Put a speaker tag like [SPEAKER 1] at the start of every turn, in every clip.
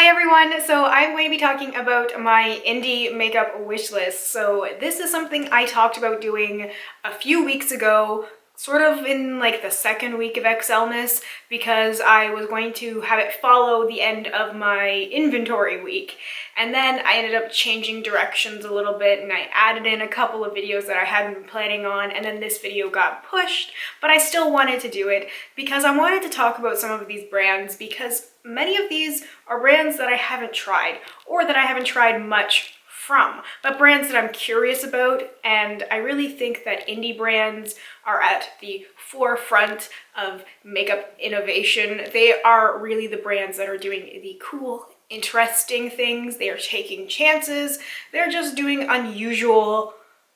[SPEAKER 1] Hi everyone, so I'm going to be talking about my indie makeup wish list. So this is something I talked about doing a few weeks ago, sort of in like the second week of Xmas, because I was going to have it follow the end of my inventory week. And then I ended up changing directions a little bit and I added in a couple of videos that I hadn't been planning on, and then this video got pushed, but I still wanted to do it because I wanted to talk about some of these brands, because many of these are brands that I haven't tried or that I haven't tried much from, but brands that I'm curious about. And I really think that indie brands are at the forefront of makeup innovation. They are really the brands that are doing the cool, interesting things. They are taking chances. They're just doing unusual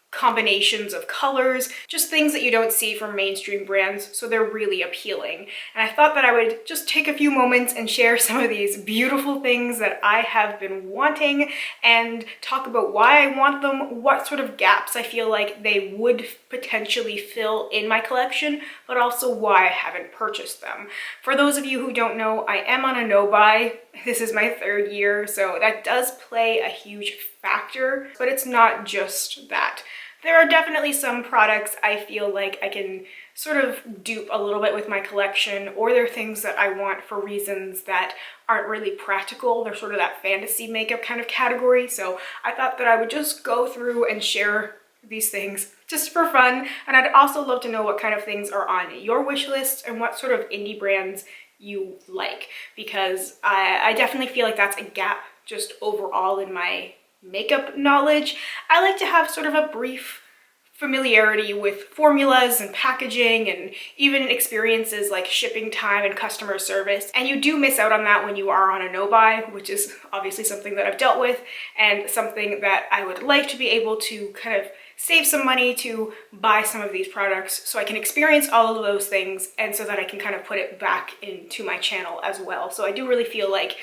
[SPEAKER 1] combinations of colors, just things that you don't see from mainstream brands, so they're really appealing. And I thought that I would just take a few moments and share some of these beautiful things that I have been wanting and talk about why I want them, what sort of gaps I feel like they would potentially fill in my collection, but also why I haven't purchased them. For those of you who don't know, I am on a no-buy. This is my third year, so that does play a huge factor, but it's not just that. There are definitely some products I feel like I can sort of dupe a little bit with my collection, or they're things that I want for reasons that aren't really practical. They're sort of that fantasy makeup kind of category. So I thought that I would just go through and share these things just for fun. And I'd also love to know what kind of things are on your wish list and what sort of indie brands you like, because I definitely feel like that's a gap just overall in my makeup knowledge. I like to have sort of a brief familiarity with formulas and packaging and even experiences like shipping time and customer service. And you do miss out on that when you are on a no-buy, which is obviously something that I've dealt with and something that I would like to be able to kind of save some money to buy some of these products so I can experience all of those things, and so that I can kind of put it back into my channel as well. So I do really feel like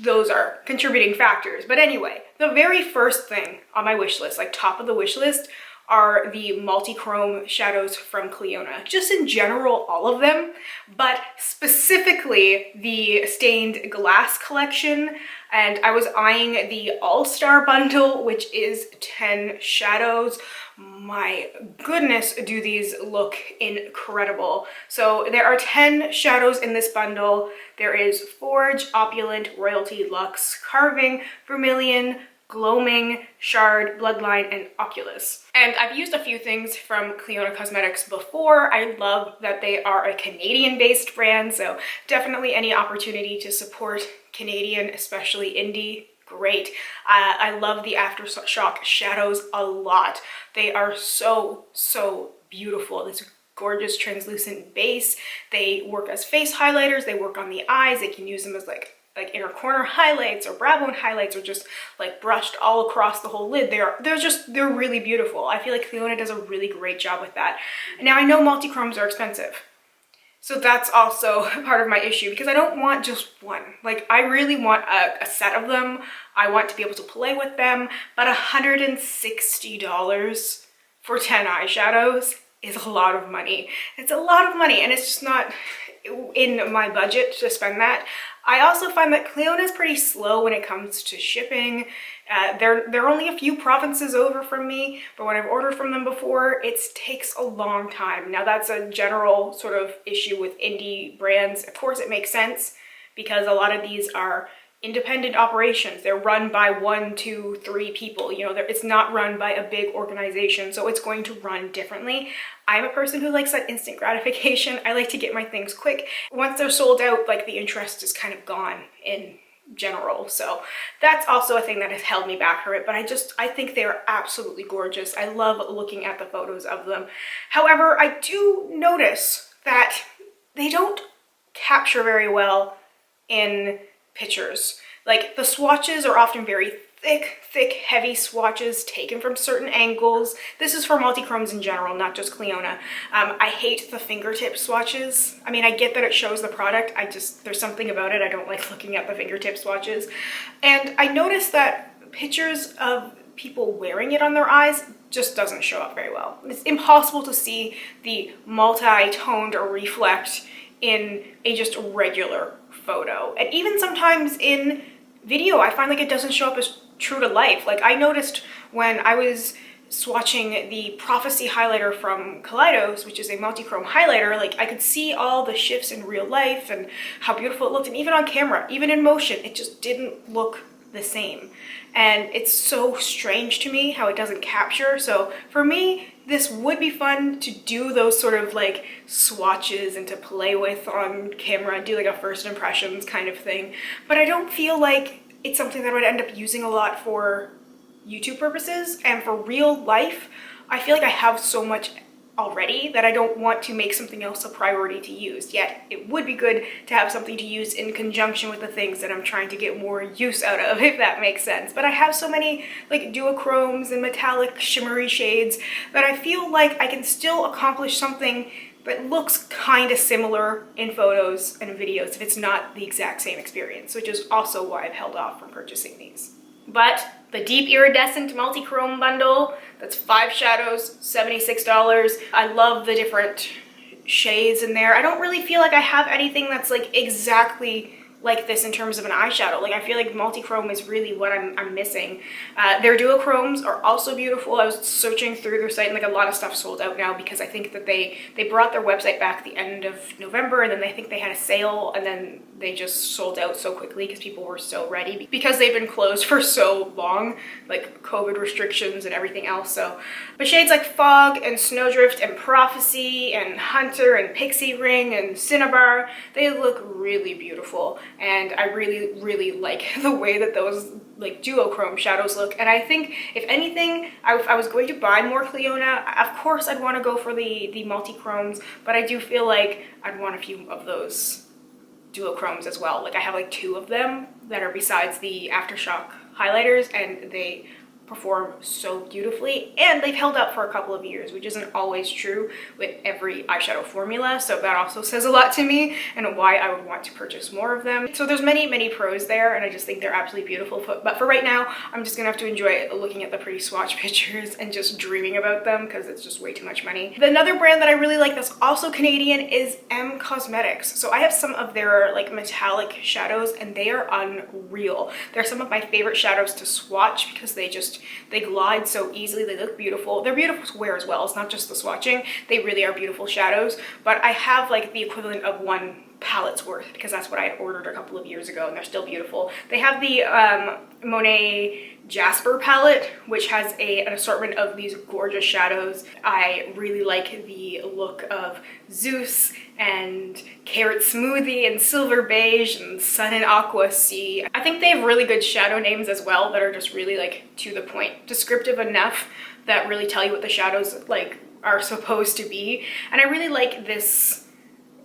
[SPEAKER 1] those are contributing factors. But anyway, the very first thing on my wish list, like top of the wish list, are the multi-chrome shadows from Cleona. Just in general, all of them, but specifically the stained glass collection. And I was eyeing the All-Star bundle, which is 10 shadows. My goodness, do these look incredible. So there are 10 shadows in this bundle. There is Forge, Opulent, Royalty, Luxe, Carving, Vermilion, Gloaming, Shard, Bloodline, and Oculus. And I've used a few things from Clionadh Cosmetics before. I love that they are a Canadian-based brand, so definitely any opportunity to support Canadian, especially indie, great. I love the Aftershock shadows a lot. They are so beautiful. This gorgeous translucent base. They work as face highlighters. They work on the eyes. They can use them as like inner corner highlights or brow bone highlights, or just like brushed all across the whole lid. They're really beautiful. I feel like Cleona does a really great job with that. Now I know multi-chromes are expensive, so that's also part of my issue, because I don't want just one. Like, I really want a set of them. I want to be able to play with them, but $160 for 10 eyeshadows is a lot of money. It's a lot of money, and it's just not in my budget to spend that. I also find that Cleona is pretty slow when it comes to shipping. They're only a few provinces over from me, but when I've ordered from them before, it takes a long time. Now that's a general sort of issue with indie brands. Of course it makes sense, because a lot of these are independent operations. They're run by 1, 2, 3 people. You know, it's not run by a big organization, so it's going to run differently. I'm a person who likes that instant gratification. I like to get my things quick. Once they're sold out, like, the interest is kind of gone in general. So that's also a thing that has held me back from it, but I think they're absolutely gorgeous. I love looking at the photos of them. However, I do notice that they don't capture very well in pictures. Like, the swatches are often very thick, heavy swatches taken from certain angles. This is for multi-chromes in general, not just Cleona. I hate the fingertip swatches. I mean, I get that it shows the product. There's something about it. I don't like looking at the fingertip swatches. And I noticed that pictures of people wearing it on their eyes just doesn't show up very well. It's impossible to see the multi-toned or reflect in a just regular photo. And even sometimes in video, I find like it doesn't show up as true to life. Like I noticed when I was swatching the Prophecy highlighter from Kaleidos, which is a multi-chrome highlighter, like I could see all the shifts in real life and how beautiful it looked, and even on camera, even in motion, it just didn't look the same. And it's so strange to me how it doesn't capture. So for me, this would be fun to do those sort of like swatches and to play with on camera, do like a first impressions kind of thing. But I don't feel like it's something that I would end up using a lot for YouTube purposes, and for real life, I feel like I have so much already that I don't want to make something else a priority to use. Yet it would be good to have something to use in conjunction with the things that I'm trying to get more use out of, if that makes sense. But I have so many like duochromes and metallic shimmery shades that I feel like I can still accomplish something that looks kind of similar in photos and videos if it's not the exact same experience, which is also why I've held off from purchasing these. But the Deep Iridescent Multi-Chrome Bundle, that's 5 shadows, $76. I love the different shades in there. I don't really feel like I have anything that's like exactly like this in terms of an eyeshadow. Like I feel like multi-chrome is really what I'm missing. Their duochromes are also beautiful. I was searching through their site and like a lot of stuff sold out now because I think that they brought their website back at the end of November, and then I think they had a sale and then they just sold out so quickly because people were so ready because they've been closed for so long, like COVID restrictions and everything else. So, but shades like Fog and Snowdrift and Prophecy and Hunter and Pixie Ring and Cinnabar, they look really beautiful. And I really like the way that those like duochrome shadows look. And I think if anything, if I was going to buy more Cleona, of course I'd want to go for the multi-chromes, but I do feel like I'd want a few of those duochromes as well. Like I have like 2 of them that are besides the Aftershock highlighters, and they perform so beautifully, and they've held up for a couple of years, which isn't always true with every eyeshadow formula. So that also says a lot to me and why I would want to purchase more of them. So there's many pros there, and I just think they're absolutely beautiful. But for right now, I'm just gonna have to enjoy looking at the pretty swatch pictures and just dreaming about them because it's just way too much money. Another brand that I really like that's also Canadian is Emme Cosmetics. So I have some of their like metallic shadows, and they are unreal. They're some of my favorite shadows to swatch because they glide so easily. They look beautiful. They're beautiful to wear as well. It's not just the swatching. They really are beautiful shadows, but I have like the equivalent of 1 palette's worth because that's what I had ordered a couple of years ago, and they're still beautiful. They have the Monet Jasper palette, which has an assortment of these gorgeous shadows. I really like the look of Zeus and Carrot Smoothie and Silver Beige and Sun and Aqua Sea. I think they have really good shadow names as well that are just really like to the point, descriptive enough that really tell you what the shadows like are supposed to be. And I really like this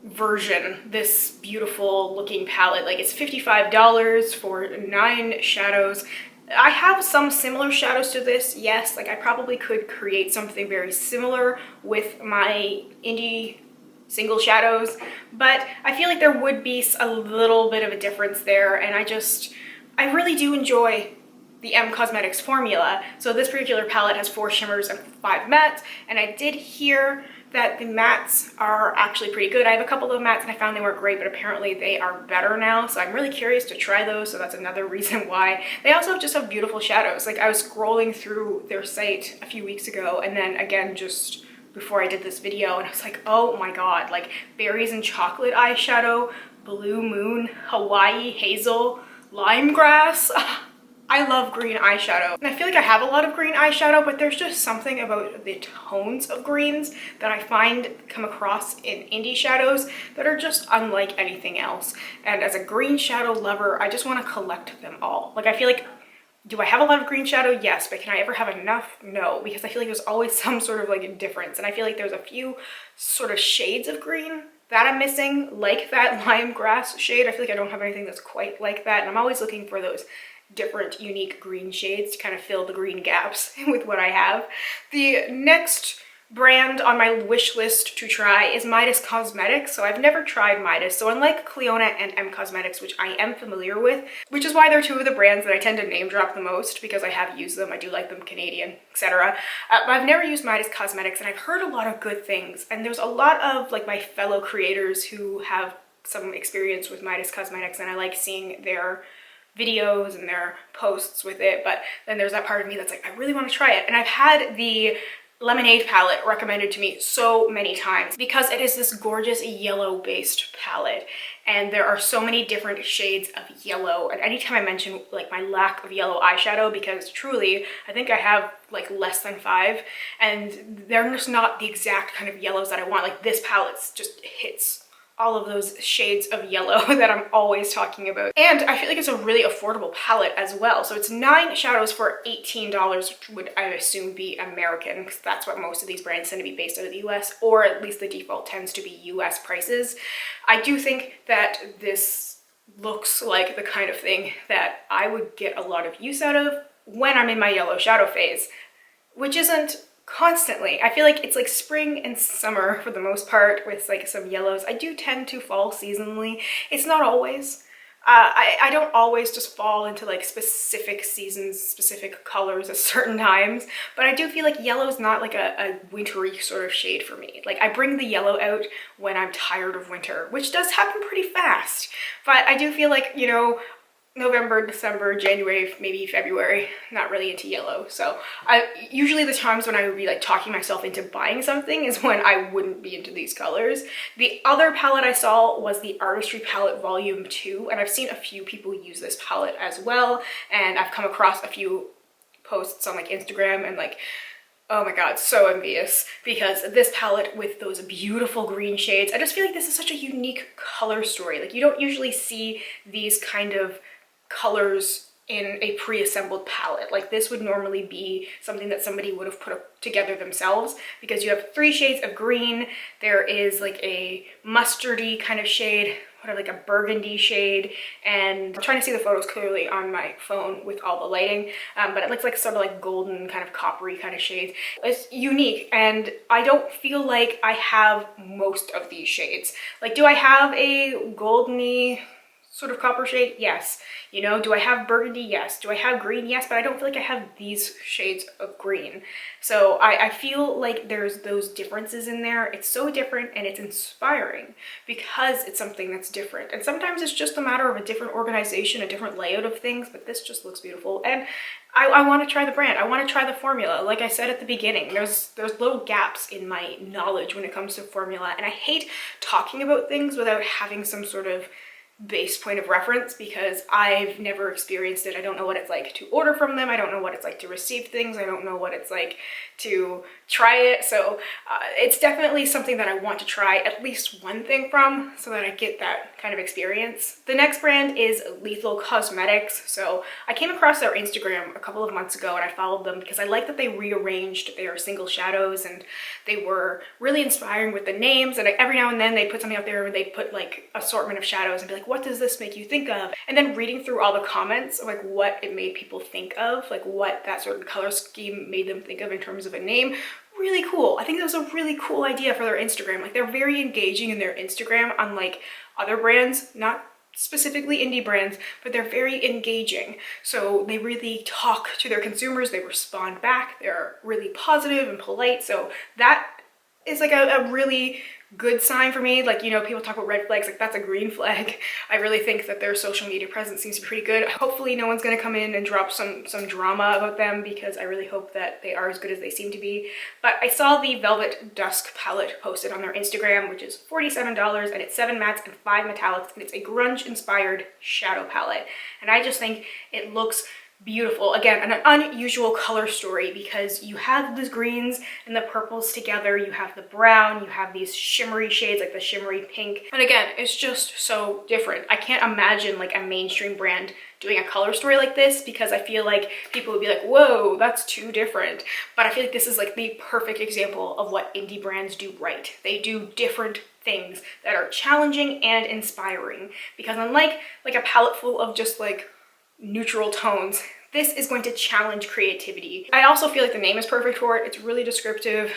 [SPEAKER 1] version, this beautiful looking palette. Like it's $55 for 9 shadows. I have some similar shadows to this, yes. Like I probably could create something very similar with my indie single shadows, but I feel like there would be a little bit of a difference there, and I really do enjoy the Emme Cosmetics formula. So this particular palette has 4 shimmers and 5 mattes, and I did hear that the mattes are actually pretty good. I have a couple of mattes and I found they weren't great, but apparently they are better now. So I'm really curious to try those. So that's another reason why. They also just have beautiful shadows. Like I was scrolling through their site a few weeks ago, and then again just before I did this video, and I was like, oh my God, like berries and chocolate eyeshadow, blue moon, Hawaii hazel, lime grass. I love green eyeshadow. And I feel like I have a lot of green eyeshadow, but there's just something about the tones of greens that I find come across in indie shadows that are just unlike anything else. And as a green shadow lover, I just want to collect them all. Like I feel like, do I have a lot of green shadow? Yes, but can I ever have enough? No, because I feel like there's always some sort of like difference. And I feel like there's a few sort of shades of green that I'm missing, like that lime grass shade. I feel like I don't have anything that's quite like that. And I'm always looking for those different unique green shades to kind of fill the green gaps with what I have. The next brand on my wish list to try is Midas Cosmetics. So I've never tried Midas. So unlike Cleona and Emme Cosmetics, which I am familiar with, which is why they're 2 of the brands that I tend to name drop the most because I have used them. I do like them, Canadian, etc. But I've never used Midas Cosmetics, and I've heard a lot of good things. And there's a lot of like my fellow creators who have some experience with Midas Cosmetics, and I like seeing their videos and their posts with it, but then there's that part of me that's like, I really want to try it. And I've had the Lemonade palette recommended to me so many times because it is this gorgeous yellow based palette, and there are so many different shades of yellow. And anytime I mention like my lack of yellow eyeshadow, because truly I think I have like less than 5, and they're just not the exact kind of yellows that I want. Like this palette just hits all of those shades of yellow that I'm always talking about. And I feel like it's a really affordable palette as well. So it's 9 shadows for $18, which would, I assume, be American, because that's what most of these brands tend to be based out of the US, or at least the default tends to be US prices. I do think that this looks like the kind of thing that I would get a lot of use out of when I'm in my yellow shadow phase, which isn't constantly. I feel like it's like spring and summer for the most part with like some yellows. I do tend to fall seasonally. It's not always. I don't always just fall into like specific seasons, specific colors at certain times, but I do feel like yellow is not like a wintry sort of shade for me. Like I bring the yellow out when I'm tired of winter, which does happen pretty fast, but I do feel like, you know, November, December, January, maybe February, not really into yellow. So usually the times when I would be like talking myself into buying something is when I wouldn't be into these colors. The other palette I saw was the Artistry Palette Volume 2, and I've seen a few people use this palette as well, and I've come across a few posts on like Instagram and like, oh my god, so envious, because this palette with those beautiful green shades, I just feel like this is such a unique color story. Like you don't usually see these kind of colors in a pre-assembled palette. Like this would normally be something that somebody would have put together themselves, because you have 3 shades of green, there is like a mustardy kind of shade, whatever, like a burgundy shade, and I'm trying to see the photos clearly on my phone with all the lighting, but it looks like sort of like golden kind of coppery kind of shades. It's unique, and I don't feel like I have most of these shades. Like, do I have a goldeny sort of copper shade? Yes. You know, do I have burgundy? Yes. Do I have green? Yes, but I don't feel like I have these shades of green. So I feel like there's those differences in there. It's so different and it's inspiring because it's something that's different. And sometimes it's just a matter of a different organization, a different layout of things, but this just looks beautiful. And I want to try the brand. I want to try the formula. Like I said at the beginning, there's little gaps in my knowledge when it comes to formula, and I hate talking about things without having some sort of base point of reference, because I've never experienced it. I don't know what it's like to order from them. I don't know what it's like to receive things. I don't know what it's like to try it. So it's definitely something that I want to try at least one thing from, so that I get that kind of experience. The next brand is Rituel Cosmetics. So I came across their Instagram a couple of months ago and I followed them because I like that they rearranged their single shadows, and they were really inspiring with the names, and every now and then they put something out there where they put like assortment of shadows and be like, what does this make you think of? And then reading through all the comments of like what it made people think of, like what that sort of color scheme made them think of in terms of a name. Really cool. I think that was a really cool idea for their Instagram. Like they're very engaging in their Instagram, unlike other brands, not specifically indie brands, but they're very engaging. So they really talk to their consumers, they respond back, they're really positive and polite. So that is like a really good sign for me. Like, you know, people talk about red flags, like that's a green flag. I really think that their social media presence seems to be pretty good. Hopefully no one's gonna come in and drop some drama about them, because I really hope that they are as good as they seem to be. But I saw the Velvet Dusk palette posted on their Instagram, which is $47, and it's 7 mattes and 5 metallics, and it's a grunge inspired shadow palette. And I just think it looks beautiful. Again, an unusual color story, because you have the greens and the purples together, you have the brown, you have these shimmery shades like the shimmery pink, and again, it's just so different. I can't imagine like a mainstream brand doing a color story like this, because I feel like people would be like, whoa, that's too different. But I feel like this is like the perfect example of what indie brands do right. They do different things that are challenging and inspiring, because unlike like a palette full of just like neutral tones, this is going to challenge creativity. I also feel like the name is perfect for it. It's really descriptive.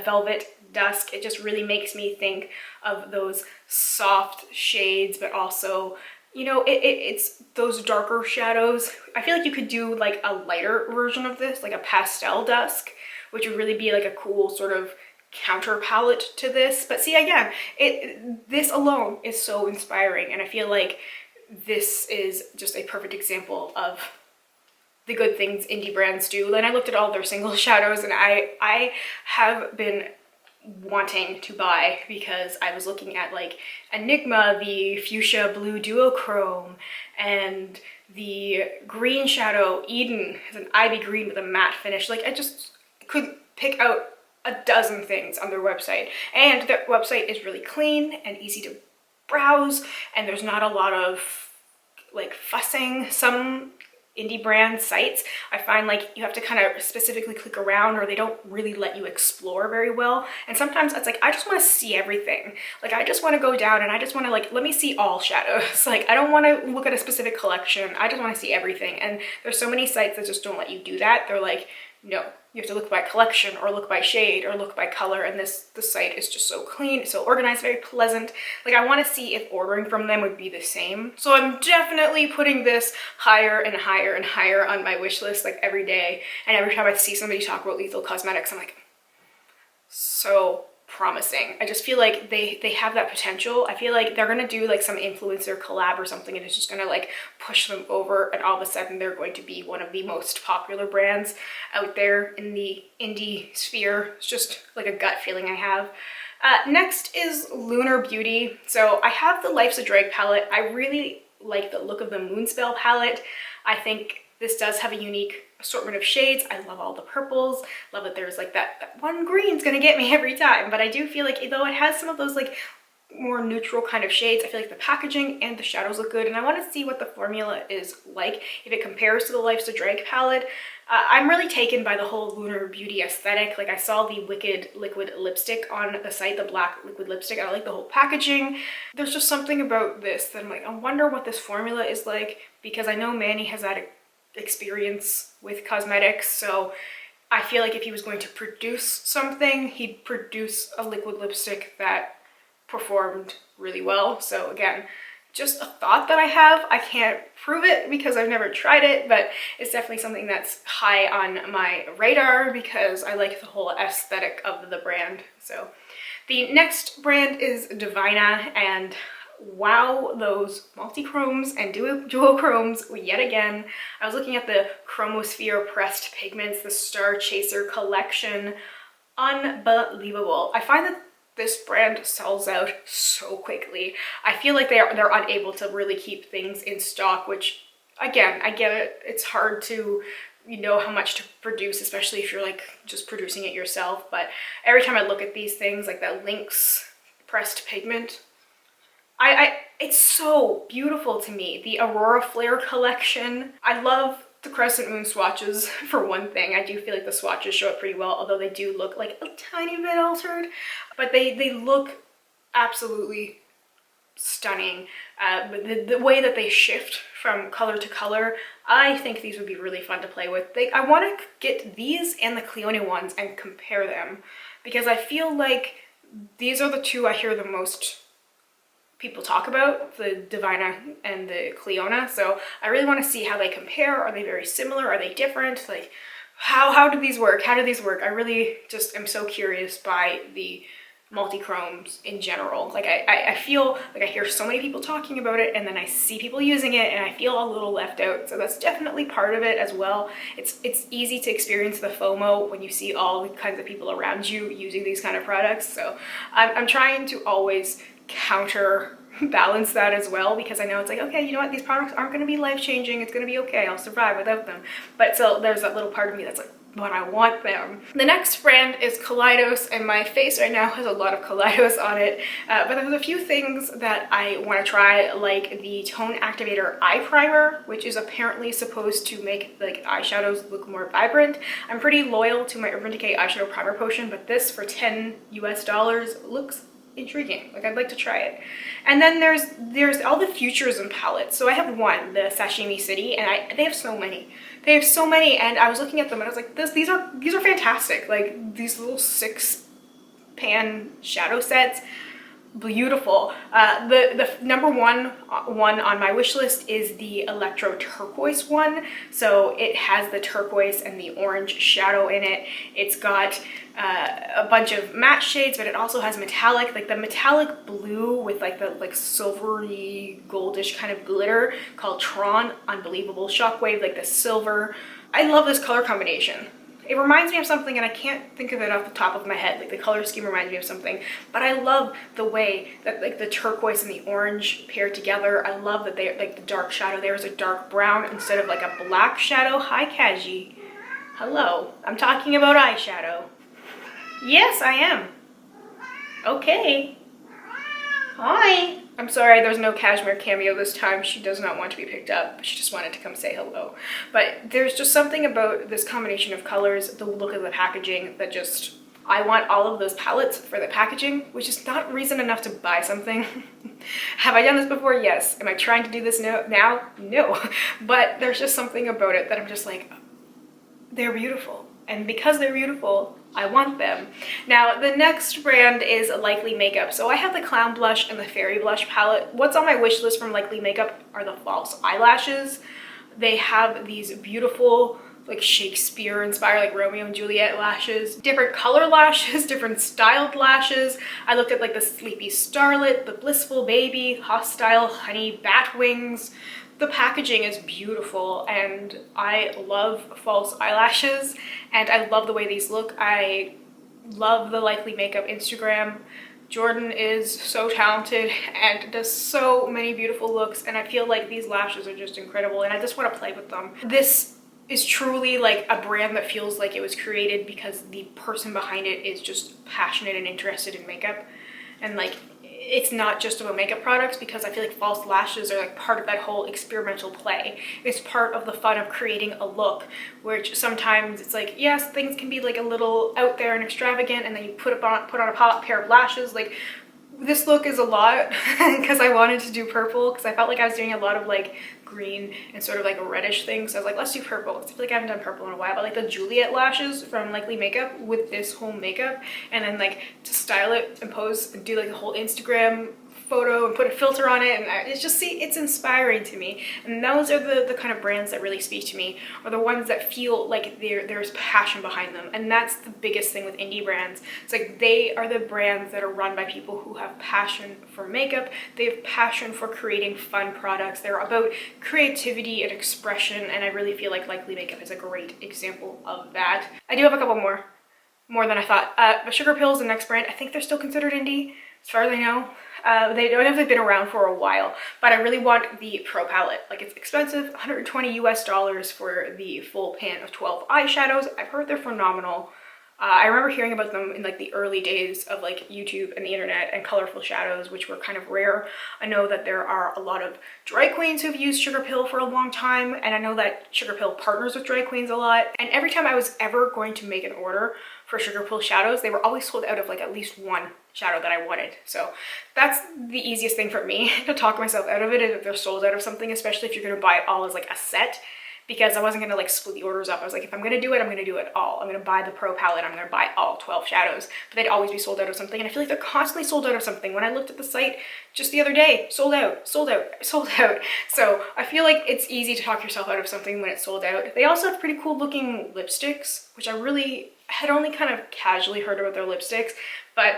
[SPEAKER 1] Velvet Dusk, it just really makes me think of those soft shades, but also, you know, it's those darker shadows. I feel like you could do like a lighter version of this, like a pastel dusk, which would really be like a cool sort of counter palette to this. But see, again, this alone is so inspiring, and I feel like this is just a perfect example of the good things indie brands do. Then I looked at all their single shadows, and I have been wanting to buy, because I was looking at like Enigma, the fuchsia blue duochrome, and the green shadow Eden is an ivy green with a matte finish. Like, I just could pick out a dozen things on their website, and their website is really clean and easy to browse, and there's not a lot of like fussing. Some indie brand sites, I find like you have to kind of specifically click around, or they don't really let you explore very well. And sometimes it's like, I just want to see everything. Like, I just want to go down and I just want to like, let me see all shadows. Like, I don't want to look at a specific collection. I just want to see everything. And there's so many sites that just don't let you do that. They're like, no, you have to look by collection, or look by shade, or look by color. And this site is just so clean, so organized, very pleasant. Like, I want to see if ordering from them would be the same. So I'm definitely putting this higher and higher and higher on my wish list, like every day. And every time I see somebody talk about Lethal Cosmetics, I'm like, so promising. I just feel like they have that potential. I feel like they're gonna do like some influencer collab or something, and it's just gonna like push them over, and all of a sudden they're going to be one of the most popular brands out there in the indie sphere. It's just like a gut feeling I have. Next is Lunar Beauty. So I have the Life's a Drag palette. I really like the look of the Moonspell palette. I think this does have a unique assortment of shades. I love all the purples. Love that there's like that one green's gonna get me every time. But I do feel like, though it has some of those like more neutral kind of shades, I feel like the packaging and the shadows look good, and I want to see what the formula is like, if it compares to the Life's a Drag palette. I'm really taken by the whole Lunar Beauty aesthetic. Like, I saw the Wicked liquid lipstick on the site, the black liquid lipstick. I like the whole packaging. There's just something about this that I'm like, I wonder what this formula is like, because I know Manny has had experience with cosmetics, so I feel like if he was going to produce something, he'd produce a liquid lipstick that performed really well. So again, just a thought that I have. I can't prove it because I've never tried it, but it's definitely something that's high on my radar because I like the whole aesthetic of the brand. So the next brand is Divina, and wow, those multi-chromes and duochromes yet again. I was looking at the Chromosphere pressed pigments, the Star Chaser collection. Unbelievable. I find that this brand sells out so quickly. I feel like they're unable to really keep things in stock, which again, I get it. It's hard to know how much to produce, especially if you're like just producing it yourself. But every time I look at these things, like that Lynx pressed pigment, it's so beautiful to me. The Aurora Flare collection. I love the Crescent Moon swatches for one thing. I do feel like the swatches show up pretty well, although they do look like a tiny bit altered, but they look absolutely stunning. The way that they shift from color to color, I think these would be really fun to play with. I want to get these and the Cleona ones and compare them, because I feel like these are the two I hear the most people talk about, the Divina and the Cleona. So I really want to see how they compare. Are they very similar? Are they different? Like, how do these work? How do these work? I really just am so curious by the multi-chromes in general. Like, I feel like I hear so many people talking about it, and then I see people using it and I feel a little left out. So that's definitely part of it as well. It's easy to experience the FOMO when you see all the kinds of people around you using these kind of products. So I'm trying to always counterbalance that as well, because I know it's like, okay, you know what, these products aren't going to be life-changing, it's going to be okay, I'll survive without them. But still, there's that little part of me that's like, but I want them. The next brand is Collidos, and my face right now has a lot of Kaleidos on it, but there's a few things that I want to try, like the Tone Activator Eye Primer, which is apparently supposed to make like eyeshadows look more vibrant. I'm pretty loyal to my Urban Decay eyeshadow primer potion, but this for $10 US looks intriguing. Like, I'd like to try it. And then there's all the Futurism palettes. So I have one, the Sashimi City, and they have so many. They have so many, and I was looking at them and I was like, these are fantastic. Like, these little 6-pan shadow sets beautiful. The number one on my wish list is the Electro Turquoise one. So it has the turquoise and the orange shadow in it. It's got a bunch of matte shades, but it also has metallic, like the metallic blue with like the silvery goldish kind of glitter called Tron. Unbelievable. Shockwave, like the silver. I love this color combination. It reminds me of something and I can't think of it off the top of my head. Like the color scheme reminds me of something, but I love the way that like the turquoise and the orange pair together. I love that they like the dark shadow there is a dark brown instead of like a black shadow. Hi, Kaji. Hello. I'm talking about eyeshadow. Yes, I am. Okay. Hi. I'm sorry, there's no Cashmere cameo this time. She does not want to be picked up. She just wanted to come say hello. But there's just something about this combination of colors, the look of the packaging, that just, I want all of those palettes for the packaging, which is not reason enough to buy something. Have I done this before? Yes. Am I trying to do this now? No. But there's just something about it that I'm just like, they're beautiful. And because they're beautiful, I want them. Now, the next brand is Likely Makeup. So I have the Clown Blush and the Fairy Blush palette. What's on my wish list from Likely Makeup are the false eyelashes. They have these beautiful, like Shakespeare-inspired, like Romeo and Juliet lashes, different color lashes, different styled lashes. I looked at like the Sleepy Starlet, the Blissful Baby, Hostile Honey, Bat Wings. The packaging is beautiful and I love false eyelashes and I love the way these look. I love the Likely Makeup Instagram. Jordan is so talented and does so many beautiful looks and I feel like these lashes are just incredible and I just want to play with them. This is truly like a brand that feels like it was created because the person behind it is just passionate and interested in makeup, and like it's not just about makeup products, because I feel like false lashes are like part of that whole experimental play. It's part of the fun of creating a look, which sometimes it's like, yes, things can be like a little out there and extravagant, and then you put on a pair of lashes. Like this look is a lot because I wanted to do purple because I felt like I was doing a lot of like green and sort of like reddish things. So I was like, let's do purple. I feel like I haven't done purple in a while, but like the Juliet lashes from Likely Makeup with this home makeup, and then like to style it and pose and do like the whole Instagram photo and put a filter on it, and it's just, see, it's inspiring to me. And those are the kind of brands that really speak to me, are the ones that feel like there's passion behind them. And that's the biggest thing with indie brands. It's like they are the brands that are run by people who have passion for makeup. They have passion for creating fun products. They're about creativity and expression, and I really feel like Likely Makeup is a great example of that. I do have a couple more than I thought. But Sugarpill is the next brand. I think they're still considered indie as far as I know. They don't have been around for a while, but I really want the Pro palette. Like, it's expensive, $120 US for the full pan of 12 eyeshadows. I've heard they're phenomenal. I remember hearing about them in like the early days of like YouTube and the internet and colorful shadows, which were kind of rare. I know that there are a lot of drag queens who've used Sugarpill for a long time, and I know that Sugarpill partners with drag queens a lot. And every time I was ever going to make an order for Sugarpill shadows, they were always sold out of like at least one shadow that I wanted. So that's the easiest thing for me to talk myself out of it, is if they're sold out of something, especially if you're going to buy it all as like a set. Because I wasn't gonna like split the orders up. I was like, if I'm gonna do it, I'm gonna do it all. I'm gonna buy the Pro palette, I'm gonna buy all 12 shadows, but they'd always be sold out of something. And I feel like they're constantly sold out of something. When I looked at the site just the other day, sold out, sold out, sold out. So I feel like it's easy to talk yourself out of something when it's sold out. They also have pretty cool looking lipsticks, which I really had only kind of casually heard about their lipsticks, but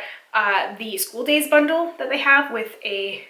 [SPEAKER 1] the School Days bundle that they have with a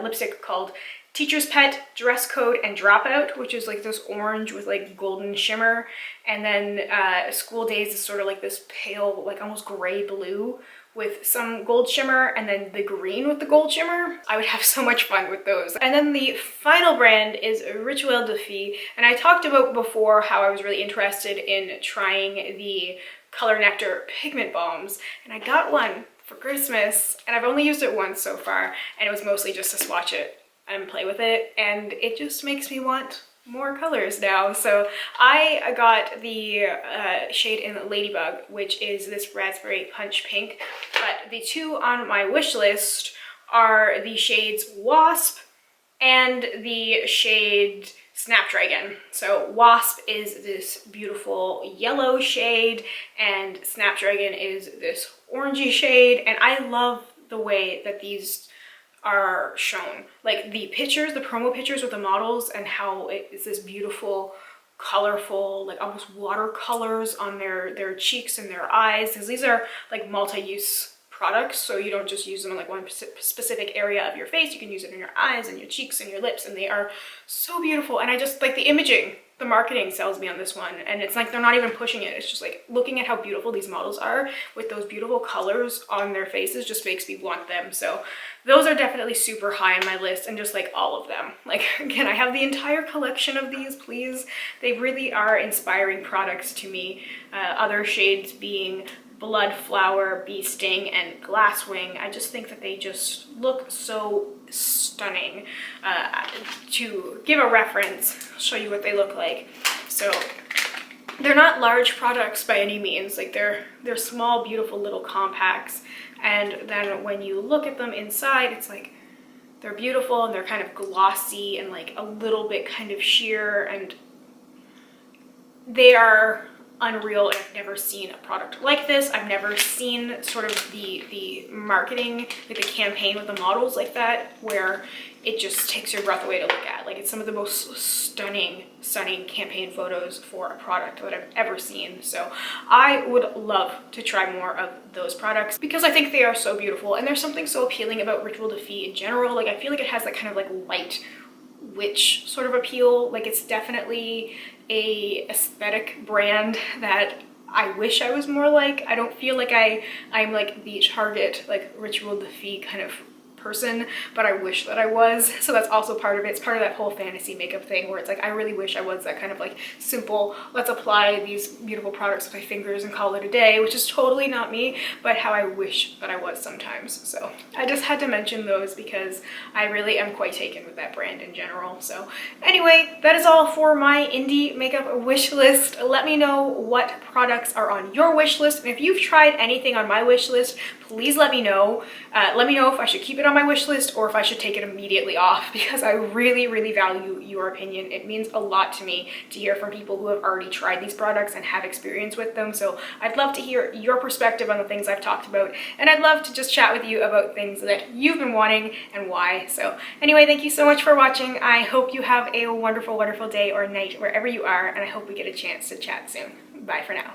[SPEAKER 1] lipstick called Teacher's Pet, Dress Code, and Dropout, which is like this orange with like golden shimmer, and then School Days is sort of like this pale, like almost gray blue with some gold shimmer, and then the green with the gold shimmer. I would have so much fun with those. And then the final brand is Rituel de Fille, and I talked about before how I was really interested in trying the Color Nectar pigment balms, and I got one for Christmas, and I've only used it once so far, and it was mostly just to swatch it and play with it, and it just makes me want more colors now. So I got the shade in Ladybug, which is this raspberry punch pink, but the two on my wish list are the shades Wasp and the shade Snapdragon. So Wasp is this beautiful yellow shade and Snapdragon is this orangey shade, and I love the way that these are shown. Like the pictures, the promo pictures with the models, and how it is this beautiful, colorful, like almost watercolors on their cheeks and their eyes, because these are like multi-use products, so you don't just use them in like one specific area of your face. You can use it in your eyes and your cheeks and your lips, and they are so beautiful. And I just like the imaging, the marketing sells me on this one, and it's like they're not even pushing it. It's just like looking at how beautiful these models are with those beautiful colors on their faces just makes me want them. So those are definitely super high on my list, and just like all of them. Like again, I have the entire collection of these, please. They really are inspiring products to me. Other shades being Blood Flower, Bee Sting, and Glasswing. I just think that they just look so stunning. To give a reference, I'll show you what they look like. So they're not large products by any means. Like they're small, beautiful little compacts. And then when you look at them inside, it's like they're beautiful and they're kind of glossy and like a little bit kind of sheer, and they are unreal. I've never seen a product like this. I've never seen sort of the marketing, like the campaign with the models like that, where it just takes your breath away to look at. Like it's some of the most stunning campaign photos for a product that I've ever seen. So I would love to try more of those products because I think they are so beautiful, and there's something so appealing about Rituel de Fille in general. Like I feel like it has that kind of like light witch sort of appeal. Like it's definitely a aesthetic brand that I wish I was more like. I don't feel like I'm like the Target, like Rituel de Fille kind of person, but I wish that I was. So that's also part of it. It's part of that whole fantasy makeup thing where it's like I really wish I was that kind of like simple, let's apply these beautiful products with my fingers and call it a day, which is totally not me, but how I wish that I was sometimes. So I just had to mention those because I really am quite taken with that brand in general. So anyway, that is all for my indie makeup wish list. Let me know what products are on your wish list, and if you've tried anything on my wish list, please let me know. Let me know if I should keep it on my wish list or if I should take it immediately off, because I really, really value your opinion. It means a lot to me to hear from people who have already tried these products and have experience with them. So I'd love to hear your perspective on the things I've talked about, and I'd love to just chat with you about things that you've been wanting and why. So anyway, thank you so much for watching. I hope you have a wonderful, wonderful day or night wherever you are, and I hope we get a chance to chat soon. Bye for now.